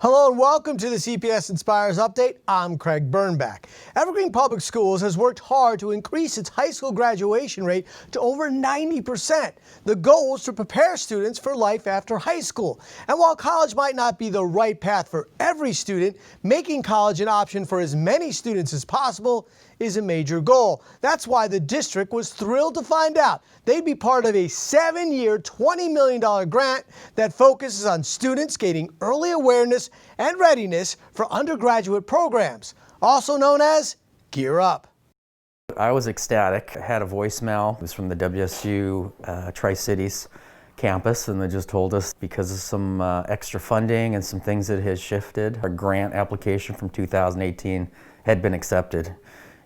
Hello and welcome to the CPS Inspires Update. I'm Craig Birnbach. Evergreen Public Schools has worked hard to increase its high school graduation rate to over 90%. The goal is to prepare students for life after high school. And while college might not be the right path for every student, making college an option for as many students as possible is a major goal. That's why the district was thrilled to find out they'd be part of a 7-year, $20 million grant that focuses on students gaining early awareness and readiness for undergraduate programs, also known as Gear Up. I was ecstatic. I had a voicemail. It was from the WSU Tri-Cities campus, and they just told us because of some extra funding and some things that had shifted, our grant application from 2018 had been accepted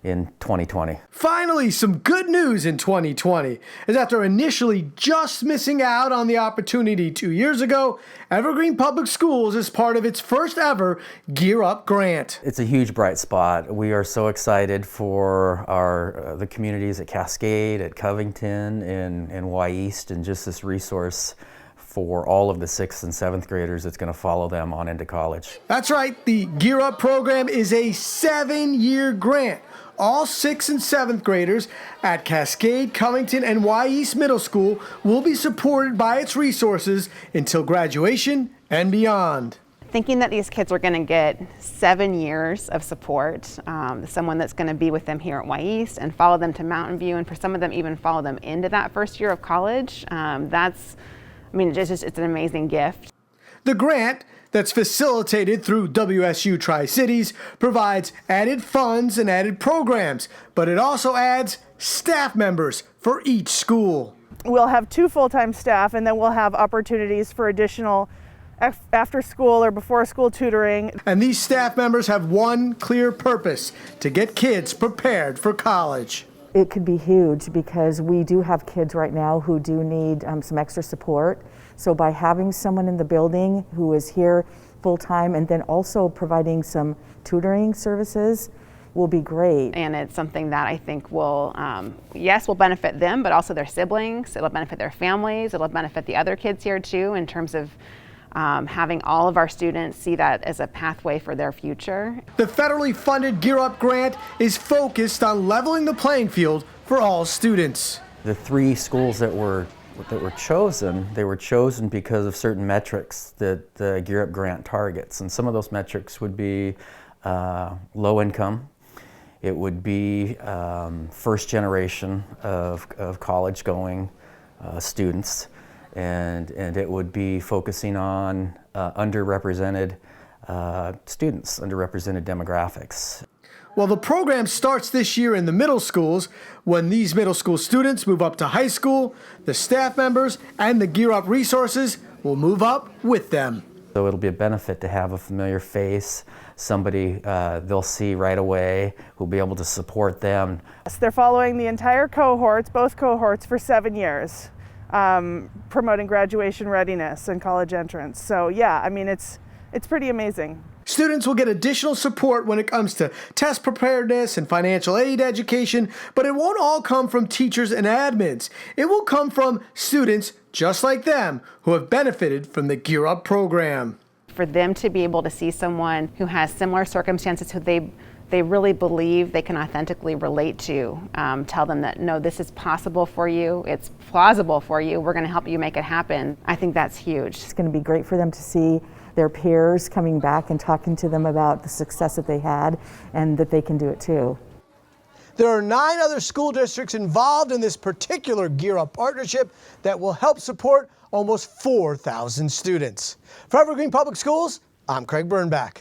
in 2020. Finally, some good news in 2020 is after initially just missing out on the opportunity 2 years ago, Evergreen Public Schools is part of its first ever Gear Up grant. It's a huge bright spot. We are so excited for the communities at Cascade, at Covington, and Y East, and just this resource for all of the 6th and 7th graders that's going to follow them on into college. That's right, the Gear Up program is a 7-year grant. All 6th and 7th graders at Cascade, Covington, and Y East Middle School will be supported by its resources until graduation and beyond. Thinking that these kids are going to get 7 years of support, someone that's going to be with them here at Y East and follow them to Mountain View, and for some of them even follow them into that first year of college, it's an amazing gift. The grant that's facilitated through WSU Tri-Cities provides added funds and added programs, but it also adds staff members for each school. We'll have 2 full-time staff, and then we'll have opportunities for additional after school or before school tutoring. And these staff members have one clear purpose: to get kids prepared for college. It could be huge because we do have kids right now who do need some extra support. So by having someone in the building who is here full-time and then also providing some tutoring services will be great. And it's something that I think will benefit them, but also their siblings. It'll benefit their families. It'll benefit the other kids here too, in terms of having all of our students see that as a pathway for their future. The federally funded Gear Up grant is focused on leveling the playing field for all students. The 3 schools that were chosen, they were chosen because of certain metrics that the Gear Up grant targets. And some of those metrics would be low income. It would be first generation of college going students. And it would be focusing on underrepresented students, underrepresented demographics. Well, the program starts this year in the middle schools. When these middle school students move up to high school, the staff members and the Gear Up resources will move up with them. So it'll be a benefit to have a familiar face, somebody they'll see right away who'll be able to support them. They're following the entire cohorts, both cohorts, for 7 years, promoting graduation readiness and college entrance. So yeah, it's pretty amazing. Students will get additional support when it comes to test preparedness and financial aid education, but it won't all come from teachers and admins. It will come from students just like them who have benefited from the Gear Up program. For them to be able to see someone who has similar circumstances, who they really believe they can authentically relate to, tell them that, no, this is possible for you, it's plausible for you, we're going to help you make it happen. I think that's huge. It's going to be great for them to see their peers coming back and talking to them about the success that they had and that they can do it too. There are 9 other school districts involved in this particular Gear Up partnership that will help support almost 4,000 students. For Evergreen Public Schools, I'm Craig Birnbach.